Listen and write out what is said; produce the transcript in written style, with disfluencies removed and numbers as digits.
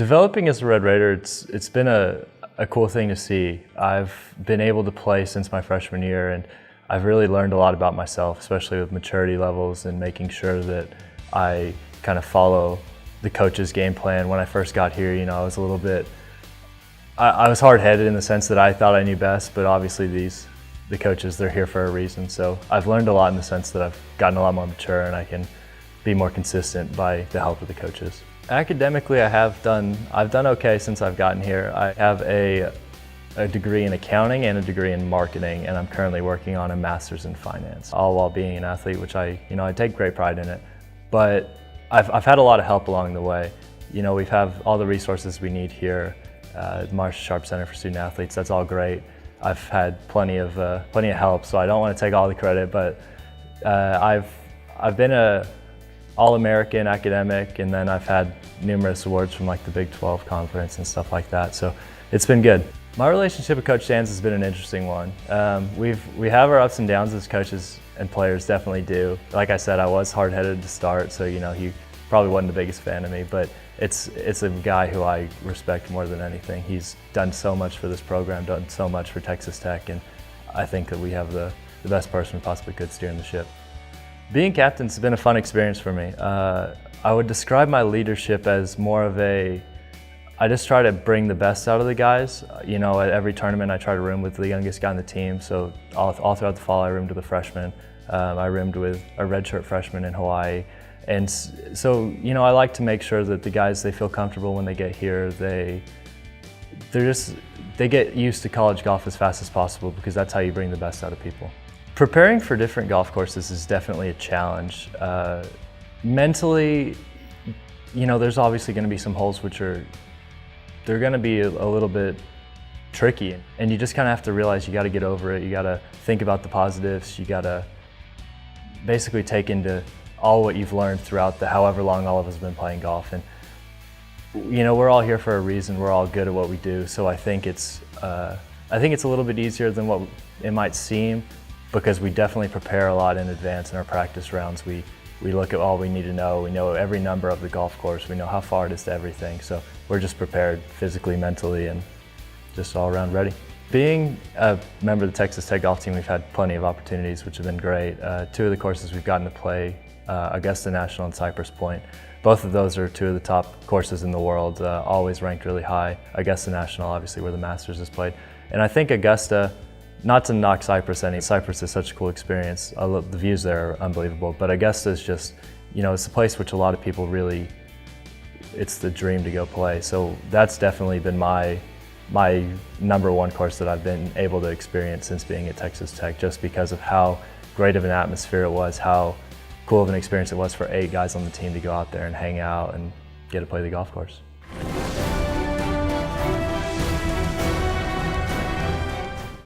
Developing as a Red Raider, it's been a cool thing to see. I've been able to play since my freshman year, and I've really learned a lot about myself, especially with maturity levels and making sure that I kind of follow the coach's game plan. When I first got here, I was a little bit, I was hard-headed in the sense that I thought I knew best, but obviously the coaches, they're here for a reason. So I've learned a lot in the sense that I've gotten a lot more mature and I can be more consistent by the help of the coaches. Academically, I've done okay since I've gotten here. I have a degree in accounting and a degree in marketing, and I'm currently working on a master's in finance, all while being an athlete, which I take great pride in it. But I've had a lot of help along the way. We have all the resources we need here. The Marshall Sharp Center for Student Athletes, that's all great. I've had plenty of help, so I don't want to take all the credit, but I've been a All-American academic, and then I've had numerous awards from like the Big 12 conference and stuff like that, so it's been good. My relationship with Coach Sands has been an interesting one. We have our ups and downs as coaches and players definitely do. Like I said, I was hard-headed to start, so he probably wasn't the biggest fan of me, but it's a guy who I respect more than anything. He's done so much for this program, done so much for Texas Tech, and I think that we have the best person we possibly could steering the ship. Being captain's been a fun experience for me. I would describe my leadership as more of I just try to bring the best out of the guys. At every tournament I try to room with the youngest guy on the team, so all throughout the fall I roomed with a freshman. I roomed with a redshirt freshman in Hawaii. And so, I like to make sure that the guys, they feel comfortable when they get here. They get used to college golf as fast as possible, because that's how you bring the best out of people. Preparing for different golf courses is definitely a challenge. Mentally, there's obviously going to be some holes they're going to be a little bit tricky, and you just kind of have to realize you got to get over it. You got to think about the positives. You got to basically take into all what you've learned throughout however long all of us have been playing golf. And we're all here for a reason. We're all good at what we do. So I think it's a little bit easier than what it might seem, because we definitely prepare a lot in advance in our practice rounds. We look at all we need to know. We know every number of the golf course. We know how far it is to everything. So we're just prepared physically, mentally, and just all around ready. Being a member of the Texas Tech golf team, we've had plenty of opportunities, which have been great. Two of the courses we've gotten to play, Augusta National and Cypress Point. Both of those are two of the top courses in the world, always ranked really high. Augusta National, obviously, where the Masters is played. And I think Augusta, not to knock Cypress Cypress is such a cool experience. The views there are unbelievable, but Augusta is just, it's a place which a lot of people really, it's the dream to go play. So that's definitely been my #1 course that I've been able to experience since being at Texas Tech, just because of how great of an atmosphere it was, how cool of an experience it was for 8 guys on the team to go out there and hang out and get to play the golf course.